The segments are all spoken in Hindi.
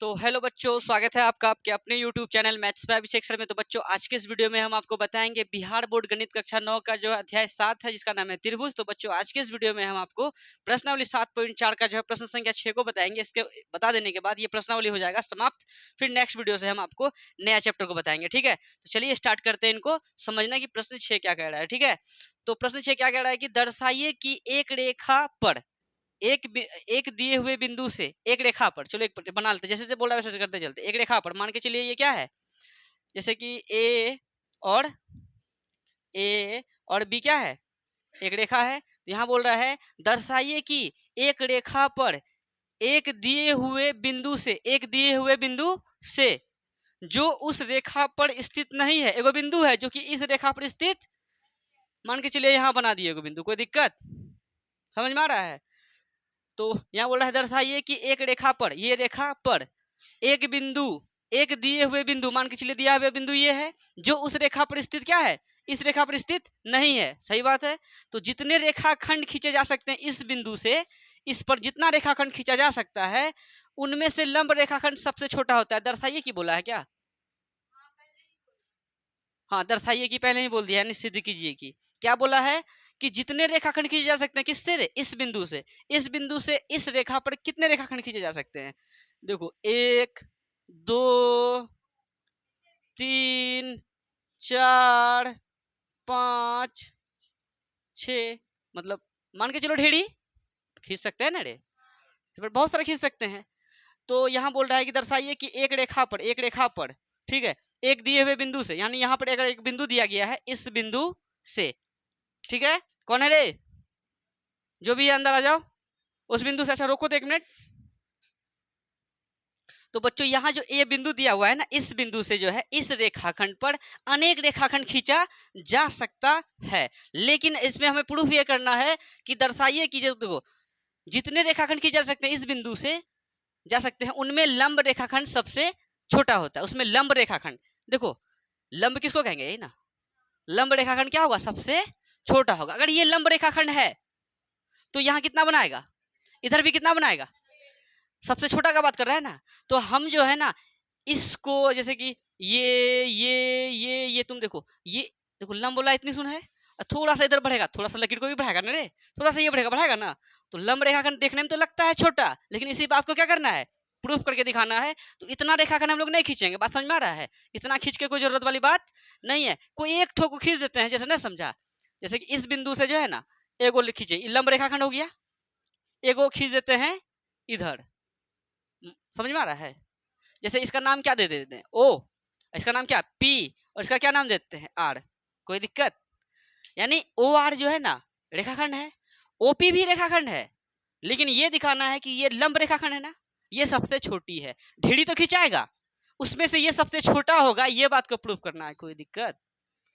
तो हेलो बच्चों, स्वागत है आपका आपके अपने YouTube channel maths by Abhishek sir में। तो बच्चों, आज के इस वीडियो में हम आपको बताएंगे बिहार बोर्ड गणित कक्षा 9 का जो अध्याय 7 है, जिसका नाम है त्रिभुज। तो बच्चों, आज के इस वीडियो में हम आपको प्रश्नावली 7.4 का जो है प्रश्न संख्या 6 को बताएंगे। इसके बता देने के बाद ये प्रश्नावली हो जाएगा समाप्त। फिर नेक्स्ट वीडियो से हम आपको नया चैप्टर को बताएंगे, ठीक है। तो चलिए स्टार्ट करते हैं इनको समझना कि प्रश्न 6 क्या कह रहा है, ठीक है। तो प्रश्न 6 क्या कह रहा है कि दर्शाइए कि एक रेखा पर एक दिए हुए बिंदु से एक रेखा पर, चलो एक बना लेते, जैसे बोला वैसे करते चलते। एक रेखा पर मान के चलिए ये क्या है, जैसे कि और ए और बी क्या है, एक रेखा है। तो यहाँ बोल रहा है दर्शाइए कि एक रेखा पर एक दिए हुए बिंदु से जो उस रेखा पर स्थित नहीं है, एगो बिंदु है जो कि इस रेखा पर स्थित, मान के चलिए यहाँ बना दिए एगो बिंदु, कोई दिक्कत समझ में आ रहा है। तो यहाँ बोल रहा है दर्शाइए कि एक रेखा पर, ये रेखा पर एक बिंदु, एक दिए हुए बिंदु, मान के चलिए दिया हुआ बिंदु ये है, जो उस रेखा पर स्थित क्या है, इस रेखा पर स्थित नहीं है। सही बात है। तो जितने रेखाखंड खींचे जा सकते हैं इस बिंदु से, इस पर जितना रेखाखंड खींचा जा सकता है उनमें से लंब रेखाखंड सबसे छोटा होता है। दर्शाइए कि बोला है क्या, हाँ दर्शाइए कि पहले ही बोल दिया, यानी सिद्ध कीजिए कि क्या बोला है कि जितने रेखाखंड खींचे जा सकते हैं किससे, इस बिंदु से। इस बिंदु से इस रेखा पर कितने रेखाखंड खींचे जा सकते हैं, देखो 1 2 3 4 5 6, मतलब मान के चलो ढेरी खींच सकते हैं ना रे, इस पर बहुत सारे खींच सकते हैं। तो यहाँ बोल रहा है कि दर्शाइए कि एक रेखा पर, ठीक है, एक दिए हुए बिंदु से, यानी यहाँ पर अगर एक बिंदु दिया गया है, इस बिंदु से, ठीक है। कौन है रे, जो भी है अंदर आ जाओ उस बिंदु से। अच्छा रोको तो 1 मिनट। तो बच्चों यहाँ जो ए बिंदु दिया हुआ है ना, इस बिंदु से जो है इस रेखाखंड पर अनेक रेखाखंड खींचा जा सकता है, लेकिन इसमें हमें प्रूफ ये करना है कि दर्शाइए कि देखो जितने रेखाखंड खींचे जा सकते हैं इस बिंदु से जा सकते हैं, उनमें लंब रेखाखंड सबसे छोटा होता है। उसमें लंब रेखाखंड, देखो लंब किसको कहेंगे, यही ना, लंब रेखाखंड क्या होगा, सबसे छोटा होगा। अगर ये लंब रेखाखंड है तो यहाँ कितना बनाएगा, इधर भी कितना बनाएगा, सबसे छोटा का बात कर रहा है ना। तो हम जो है ना इसको, जैसे कि ये तुम देखो, ये देखो लंब बोला इतनी सुन है, थोड़ा सा इधर बढ़ेगा, थोड़ा सा लकीर को भी बढ़ाएगा ना रे, थोड़ा सा ये बढ़ेगा ना। तो लंब रेखाखंड देखने में तो लगता है छोटा, लेकिन इसी बात को क्या करना है, प्रूफ करके दिखाना है। तो इतना रेखाखंड हम लोग नहीं खींचेंगे, बात समझ में आ रहा है। इतना खींच के कोई जरूरत वाली बात नहीं है, कोई एक ठो को खींच देते हैं, जैसे ना समझा, जैसे कि इस बिंदु से जो है ना एगो खींचे, लंब रेखाखंड हो गया, एगो खींच देते हैं इधर, समझ में आ रहा है। जैसे इसका नाम क्या दे देते हैं, ओ, इसका नाम क्या पी, और इसका क्या नाम देते हैं आर, कोई दिक्कत। यानी ओ आर जो है ना रेखाखंड है, ओपी भी रेखाखंड है, लेकिन ये दिखाना है कि ये लंब रेखाखंड है ना, ये सबसे छोटी है। ढीड़ी तो खिंचाएगा, उसमें से ये सबसे छोटा होगा, ये बात को प्रूफ करना है। कोई दिक्कत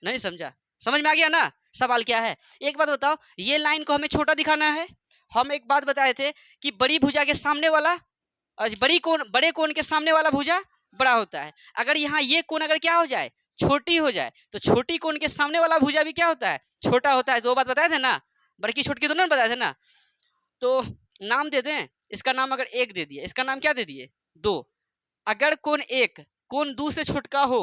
नहीं, समझा, समझ में आ गया ना सवाल क्या है। एक बात बताओ, ये लाइन को हमें छोटा दिखाना है। हम एक बात बताए थे कि बड़ी भुजा के सामने वाला, बड़े कोण के सामने वाला भुजा बड़ा होता है। अगर यहाँ ये कोण अगर क्या हो जाए, छोटी हो जाए, तो छोटी कोण के सामने वाला भुजा भी क्या होता है, छोटा होता है। दो बात बताए थे ना, बड़की छोटकी दोनों बताए थे ना। तो नाम दे दें, इसका नाम अगर 1 दे दिए, इसका नाम क्या दे दिए 2। अगर कोण 1 कोण 2 से छोटा हो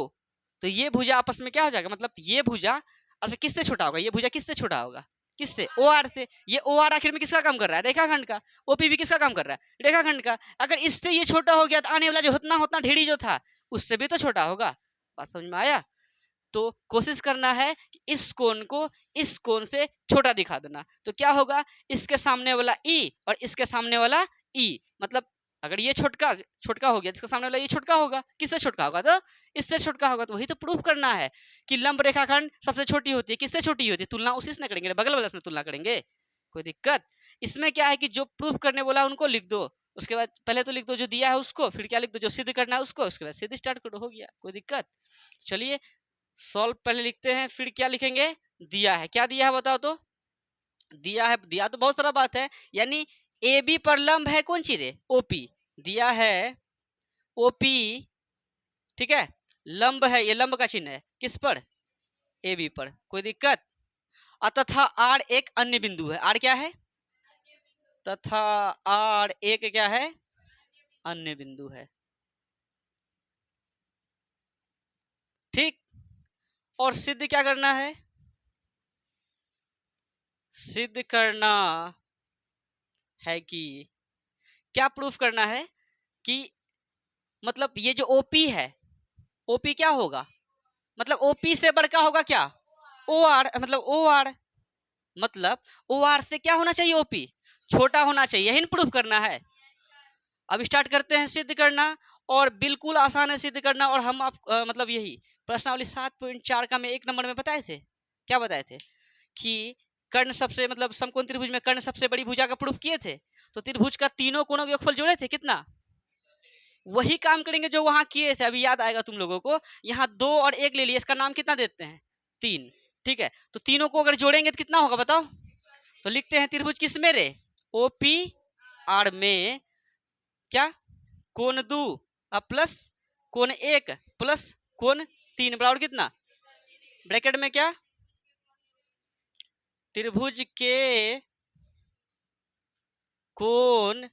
तो ये भुजा आपस में क्या हो जाएगा, मतलब ये भुजा, अच्छा किससे छोटा होगा, ये भुजा किससे छोटा होगा, किससे, ओ आर से। ये ओ आर आखिर में किसका काम कर रहा है, रेखाखंड का। ओपी भी किसका काम कर रहा है, रेखाखंड का। अगर इससे ये छोटा हो गया तो आने वाला जो उतना ढेरी जो था उससे भी तो छोटा होगा। बात समझ में आया। तो कोशिश करना है कि इस कोण को इस कोण से छोटा दिखा देना। तो क्या होगा, इसके सामने वाला ई और इसके सामने वाला ई, मतलब अगर ये छोटका हो गया, इसके सामने वाला ये छोटका होगा, किससे छोटका होगा, तो इससे छोटका होगा। तो वही तो प्रूफ करना है कि लंब रेखाखंड सबसे छोटी होती है। किससे छोटी होती है, तुलना उसी से करेंगे, बगल वाले से तुलना करेंगे, कोई दिक्कत। इसमें क्या है कि जो प्रूफ करने बोला उनको लिख दो, उसके बाद पहले तो लिख दो जो दिया है उसको, फिर क्या लिख दो जो सिद्ध करना है उसको, उसके बाद सिद्ध स्टार्ट करो, हो गया, कोई दिक्कत। चलिए सॉल्व पहले लिखते हैं, फिर क्या लिखेंगे, दिया है, क्या दिया है बताओ तो। दिया है, दिया तो बहुत सारा बात है, यानी ए बी पर लंब है कौन सी रे, ओपी, दिया है ओपी, ठीक है, लंब है, ये लंब का चिन्ह है किस पर, ए बी पर, कोई दिक्कत। तथा आर एक अन्य बिंदु है, आर क्या है, तथा आर एक क्या है, अन्य बिंदु है, ठीक। और सिद्ध क्या करना है? सिद्ध करना है कि क्या प्रूफ करना है कि मतलब ये जो ओपी है, ओपी क्या होगा, मतलब ओपी से बड़का होगा क्या, ओ आर, मतलब ओ आर, मतलब ओ आर से क्या होना चाहिए, ओपी छोटा होना चाहिए, यही प्रूफ करना है। अब स्टार्ट करते हैं सिद्ध करना, और बिल्कुल आसान है सिद्ध करना। और हम आप मतलब यही प्रश्नावली 7.4 का मैं 1 नंबर में बताए थे, क्या बताए थे कि कर्ण सबसे मतलब समकोण त्रिभुज में कर्ण सबसे बड़ी भुजा का प्रूफ किए थे। तो त्रिभुज का तीनों कोनों के योगफल जोड़े थे, कितना, वही काम करेंगे जो वहां किए थे, अभी याद आएगा तुम लोगों को। यहाँ 2 और 1 ले लिए, इसका नाम कितना देते हैं, 3, ठीक है। तो तीनों को अगर जोड़ेंगे तो कितना होगा बताओ। तो लिखते हैं त्रिभुज किस में रे, ओपी आर में क्या, कोण 2 प्लस कोण 1 प्लस कोण 3 बराबर कितना, ब्रैकेट में क्या, त्रिभुज के कोण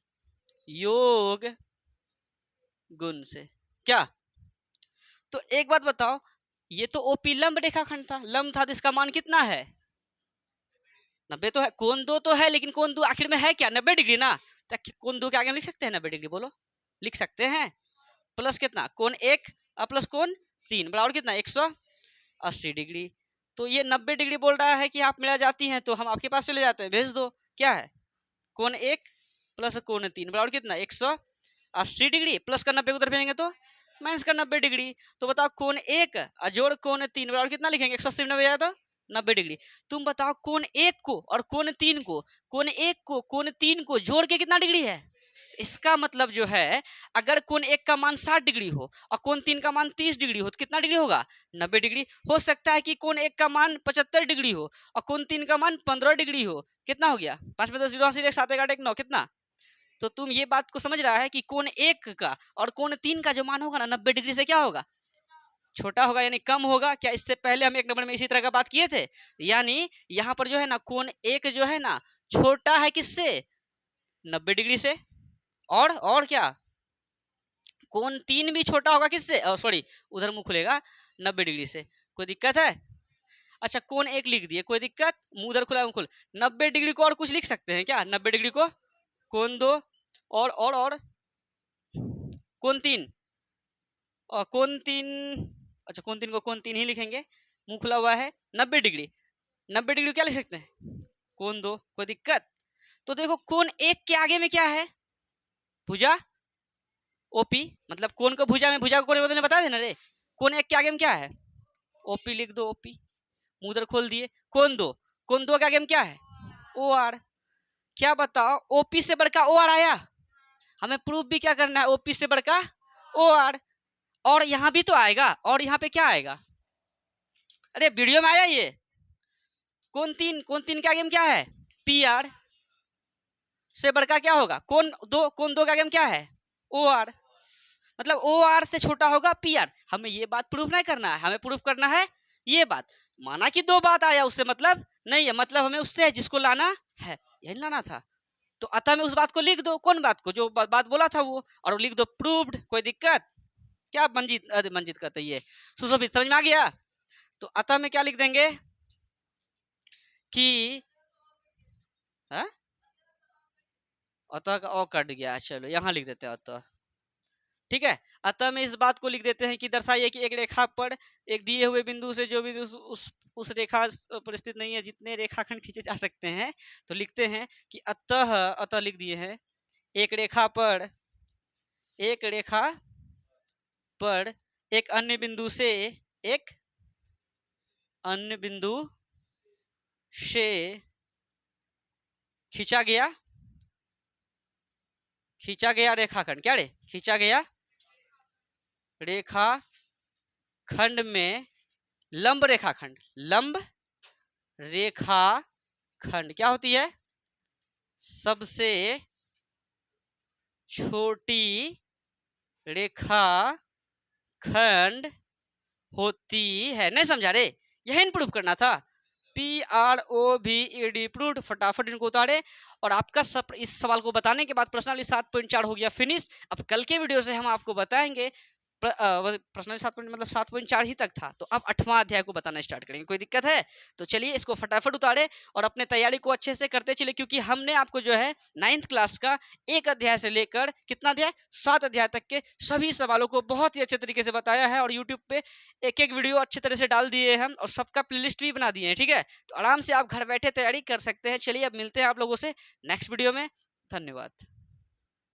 योग गुण से, क्या। तो एक बात बताओ, ये तो ओपी लंब रेखाखंड था, लंब था, तो इसका मान कितना है, 90 तो है। कोण 2 तो है, लेकिन कोण 2 आखिर में है क्या, 90 डिग्री ना। तो कोण 2 के आगे हम लिख सकते हैं 90 डिग्री, बोलो लिख सकते हैं। प्लस कितना, कोण 1 प्लस कोण 3 बराबर कितना, 180 डिग्री। तो ये 90 डिग्री बोल रहा है कि आप मिला जाती हैं, तो हम आपके पास चले जाते हैं, भेज दो। क्या है, कोण 1 प्लस कोण 3 बराबर कितना, 180 डिग्री। प्लस का 90 उधर भेजेंगे तो माइनस का 90 डिग्री। तो बताओ कोण 1 जोड़ कोण 3 बराबर कितना लिखेंगे, 180 में 90 आया तो 90 डिग्री। तुम बताओ कोण 1 को और कोण 3 को, कोण 1 को कोण 3 को जोड़ के कितना डिग्री है। इसका मतलब जो है, अगर कोण 1 का मान 60 डिग्री हो और कोण 3 का मान 30 डिग्री हो, तो कितना डिग्री होगा, 90 डिग्री। हो सकता है कि कोण 1 का मान 75 डिग्री हो और कोण 3 का मान 15 डिग्री हो, कितना हो गया, 5 में 10 0 80 7 1 8 1 9 कितना। तो तुम ये बात को समझ रहा है कि कोण 1 का और कोण 3 का जो मान होगा ना, 90 डिग्री से क्या होगा, छोटा होगा, यानी कम होगा। क्या इससे पहले हम 1 नंबर में इसी तरह का बात किए थे। यानी यहाँ पर जो है ना, कोण 1 जो है ना छोटा है किससे, 90 डिग्री से। और क्या, कोण 3 भी छोटा होगा किससे, सॉरी उधर मुंह खुलेगा, 90 डिग्री से। कोई दिक्कत है, अच्छा कोण 1 लिख दिए, कोई दिक्कत, मुंह उधर खुला मुंह खुल। 90 डिग्री को और कुछ लिख सकते हैं क्या, 90 डिग्री को कोण 2 और कोण 3 और कोण 3, अच्छा कोण 3 को कोण 3 ही लिखेंगे, मुंह खुला हुआ है। 90 डिग्री, 90 डिग्री क्या लिख सकते हैं, कोण 2, कोई दिक्कत। तो देखो कोण 1 के आगे में क्या है, भुजा ओपी, मतलब कोण को भुजा में, भुजा को कोण में बदलने बता देना रे। कोण 1 के आगे में क्या है, ओपी लिख दो, ओपी मुंह उधर खोल दिए। कोण 2, कोण 2 के आगे में क्या है, ओ आर। क्या बताओ, ओपी से बढ़का ओ आर आया, हमें प्रूफ भी क्या करना है, ओपी से बढ़का ओ आर। और यहां भी तो आएगा, और यहाँ पे क्या आएगा, अरे वीडियो में आया ये, कोण 3, कोण 3 के आगे में क्या है, पी आर से बढ़का क्या होगा, कोण 2, कोण 2 के आगे में क्या है, ओ आर, मतलब ओ आर से छोटा होगा पी आर। हमें ये बात प्रूफ नहीं करना है, हमें प्रूफ करना है ये बात। माना कि 2 बात आया, उससे मतलब नहीं है, मतलब हमें उससे है जिसको लाना है, यही लाना था। तो अतः में उस बात को लिख दो, कौन बात को, जो बात बोला था वो, और लिख दो प्रूव्ड, कोई दिक्कत क्या, मंजित, अरे मंजित कहते ये सुशोभित, समझ में आ गया। तो अतः में क्या लिख देंगे कि अतः का ओ कट गया, चलो यहाँ लिख देते हैं अतः, ठीक है। अतः में इस बात को लिख देते हैं कि दर्शाइए कि एक रेखा पर एक दिए हुए बिंदु से जो भी उस रेखा पर स्थित नहीं है, जितने रेखाखंड खींचे जा सकते हैं। तो लिखते हैं कि अतः, अतः लिख दिए हैं, एक रेखा पर एक अन्य बिंदु से, एक अन्य बिंदु से खींचा गया रेखाखंड, क्या रे, खींचा गया रेखाखंड में लंब रेखाखंड, लंब रेखाखंड क्या होती है, सबसे छोटी रेखाखंड होती है। नहीं समझा रे, यही प्रूफ करना था, PROVED प्रूव्ड। फटाफट इनको उतारे। और आपका इस सवाल को बताने के बाद प्रश्नावली 7.4 हो गया फिनिश। अब कल के वीडियो से हम आपको बताएंगे प्रश्न 7.4 ही तक था, तो अब 8वां अध्याय को बताना स्टार्ट करेंगे। कोई दिक्कत है तो चलिए इसको फटाफट उतारे और अपने तैयारी को अच्छे से करते चले, क्योंकि हमने आपको जो है 9th क्लास का 1 अध्याय से लेकर कितना अध्याय 7 अध्याय तक के सभी सवालों को बहुत ही अच्छे तरीके से बताया है, और यूट्यूब पे एक एक वीडियो अच्छे तरह से डाल दिए हम, और सबका प्लेलिस्ट भी बना दिए हैं। ठीक है, तो आराम से आप घर बैठे तैयारी कर सकते हैं। चलिए अब मिलते हैं आप लोगों से नेक्स्ट वीडियो में। धन्यवाद।